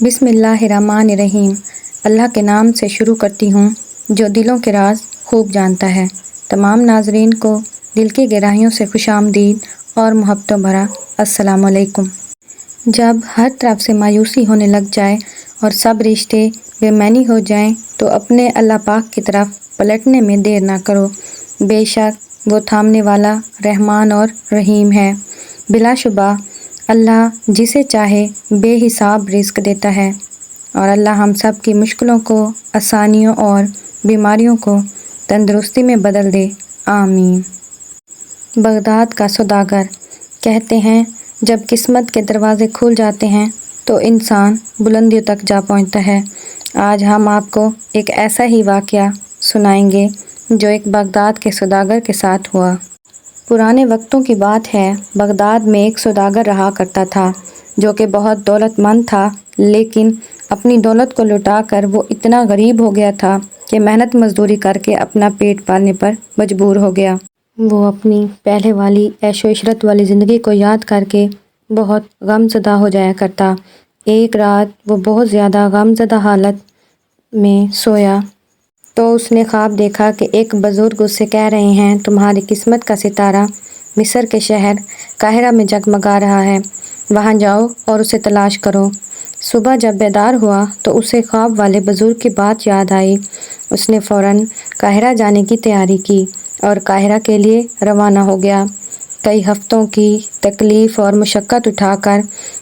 بسم اللہ الرحمن الرحیم۔ اللہ کے نام سے شروع کرتی ہوں جو دلوں کے راز خوب جانتا ہے۔ تمام ناظرین کو دل کی گہرائیوں سے خوش آمدید اور محبتوں بھرا السلام علیکم۔ جب ہر طرف سے مایوسی ہونے لگ جائے اور سب رشتے بے معنی ہو جائیں تو اپنے اللہ پاک کی طرف پلٹنے میں دیر نہ کرو۔ بے شک وہ تھامنے والا رحمان اور رحیم ہے۔ بلا شبہ اللہ جسے چاہے بے حساب رزق دیتا ہے اور اللہ ہم سب کی مشکلوں کو آسانیوں اور بیماریوں کو تندرستی میں بدل دے، آمین۔ بغداد کا سوداگر کہتے ہیں جب قسمت کے دروازے کھل جاتے ہیں تو انسان بلندیوں تک جا پہنچتا ہے۔ آج ہم آپ کو ایک ایسا ہی واقعہ سنائیں گے جو ایک بغداد کے سوداگر کے ساتھ ہوا۔ پرانے وقتوں کی بات ہے، بغداد میں ایک سوداگر رہا کرتا تھا جو کہ بہت دولت مند تھا، لیکن اپنی دولت کو لٹا کر وہ اتنا غریب ہو گیا تھا کہ محنت مزدوری کر کے اپنا پیٹ پالنے پر مجبور ہو گیا۔ وہ اپنی پہلے والی عیش و عشرت والی زندگی کو یاد کر کے بہت غم زدہ ہو جایا کرتا۔ ایک رات وہ بہت زیادہ غم زدہ حالت میں سویا تو اس نے خواب دیکھا کہ ایک بزرگ اس سے کہہ رہے ہیں تمہاری قسمت کا ستارہ مصر کے شہر قاہرہ میں جگمگا رہا ہے، وہاں جاؤ اور اسے تلاش کرو۔ صبح جب بیدار ہوا تو اسے خواب والے بزرگ کی بات یاد آئی۔ اس نے فوراً قاہرہ جانے کی تیاری کی اور قاہرہ کے لیے روانہ ہو گیا۔ کئی ہفتوں کی تکلیف اور مشقت اٹھا کر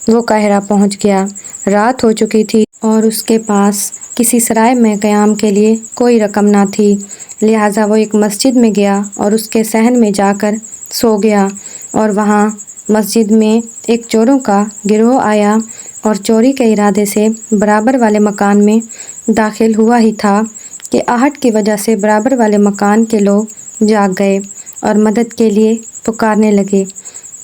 وہ قاہرہ پہنچ گیا۔ رات ہو چکی تھی اور اس کے پاس کسی سرائے میں قیام کے لیے کوئی رقم نہ تھی، لہٰذا وہ ایک مسجد میں گیا اور اس کے صحن میں جا کر سو گیا، اور وہاں مسجد میں ایک چوروں کا گروہ آیا اور چوری کے ارادے سے برابر والے مکان میں داخل ہوا ہی تھا کہ آہٹ کی وجہ سے برابر والے مکان کے لوگ جاگ گئے اور مدد کے لیے پکارنے لگے۔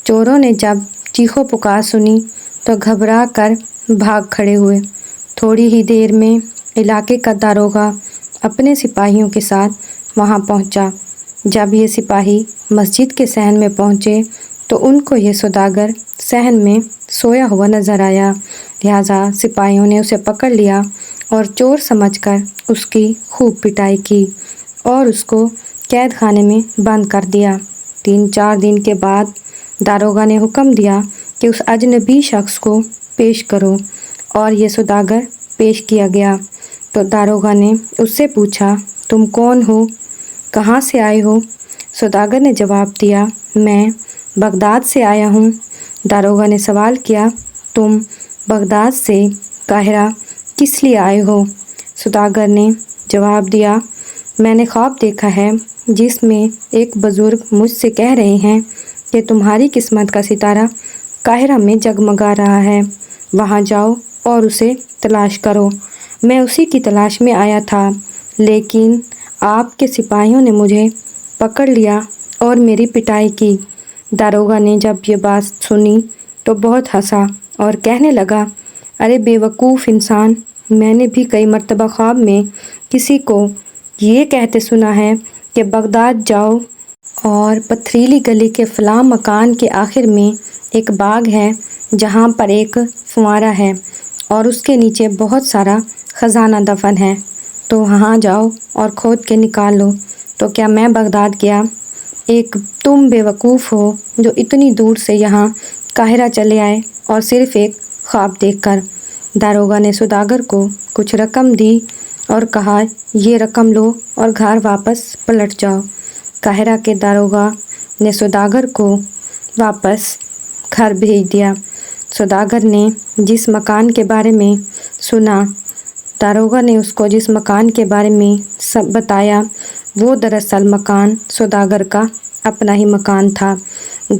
چوروں نے جب چیخو پکار سنی تو گھبرا کر بھاگ کھڑے ہوئے۔ تھوڑی ہی دیر میں علاقے کا داروغہ اپنے سپاہیوں کے ساتھ وہاں پہنچا۔ جب یہ سپاہی مسجد کے صحن میں پہنچے تو ان کو یہ سوداگر صحن میں سویا ہوا نظر آیا، لہٰذا سپاہیوں نے اسے پکڑ لیا اور چور سمجھ کر اس کی خوب پٹائی کی اور اس کو قید خانے میں بند کر دیا۔ 3-4 دن کے بعد داروغہ نے حکم دیا کہ اس اجنبی شخص کو پیش کرو، اور یہ سوداگر پیش کیا گیا تو داروغہ نے اس سے پوچھا تم کون ہو، کہاں سے آئے ہو؟ سوداگر نے جواب دیا میں بغداد سے آیا ہوں۔ داروغہ نے سوال کیا تم بغداد سے قاہرہ کس لیے آئے ہو؟ سوداگر نے جواب دیا میں نے خواب دیکھا ہے جس میں ایک بزرگ مجھ سے کہہ رہے ہیں کہ تمہاری قسمت کا ستارہ قاہرہ میں جگمگا رہا ہے، وہاں جاؤ اور اسے تلاش کرو۔ میں اسی کی تلاش میں آیا تھا، لیکن آپ کے سپاہیوں نے مجھے پکڑ لیا اور میری پٹائی کی۔ داروغہ نے جب یہ بات سنی تو بہت ہنسا اور کہنے لگا ارے بے وقوف انسان، میں نے بھی کئی مرتبہ خواب میں کسی کو یہ کہتے سنا ہے کہ بغداد جاؤ اور پتھریلی گلی کے فلاں مکان کے آخر میں ایک باغ ہے جہاں پر ایک فوارہ ہے اور اس کے نیچے بہت سارا خزانہ دفن ہے، تو وہاں جاؤ اور کھود کے نکال لو۔ تو کیا میں بغداد گیا؟ ایک تم بے وقوف ہو جو اتنی دور سے یہاں قاہرہ چلے آئے اور صرف ایک خواب دیکھ کر۔ داروغہ نے سوداگر کو کچھ رقم دی اور کہا یہ رقم لو اور گھر واپس پلٹ جاؤ۔ قاہرہ کے داروغہ نے سوداگر کو واپس گھر بھیج دیا۔ سوداگر نے جس مکان کے بارے میں سنا، داروغہ نے اس کو جس مکان کے بارے میں بتایا وہ دراصل مکان سوداگر کا اپنا ہی مکان تھا۔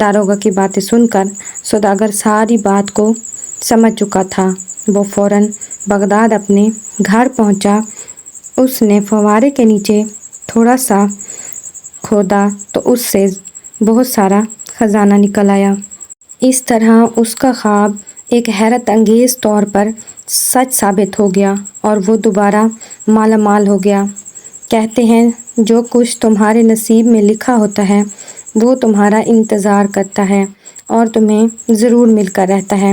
داروغہ کی باتیں سن کر سوداگر ساری بات کو سمجھ چکا تھا۔ وہ فوراً بغداد اپنے گھر پہنچا۔ اس نے فوارے کے نیچے تھوڑا سا کھودا تو اس سے بہت سارا خزانہ نکل آیا۔ اس طرح اس کا خواب ایک حیرت انگیز طور پر سچ ثابت ہو گیا اور وہ دوبارہ مالا مال ہو گیا۔ کہتے ہیں جو کچھ تمہارے نصیب میں لکھا ہوتا ہے وہ تمہارا انتظار کرتا ہے اور تمہیں ضرور مل کر رہتا ہے۔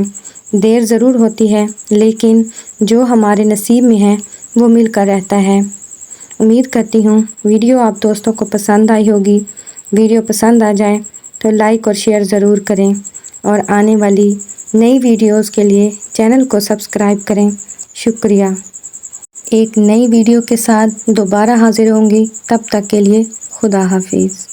دیر ضرور ہوتی ہے لیکن جو ہمارے نصیب میں ہے وہ مل کر رہتا ہے۔ امید کرتی ہوں ویڈیو آپ دوستوں کو پسند آئی ہوگی۔ ویڈیو پسند آ جائے تو لائک اور شیئر ضرور کریں اور آنے والی نئی ویڈیوز کے لیے چینل کو سبسکرائب کریں۔ شکریہ۔ ایک نئی ویڈیو کے ساتھ دوبارہ حاضر ہوں گی، تب تک کے لیے خدا حافظ۔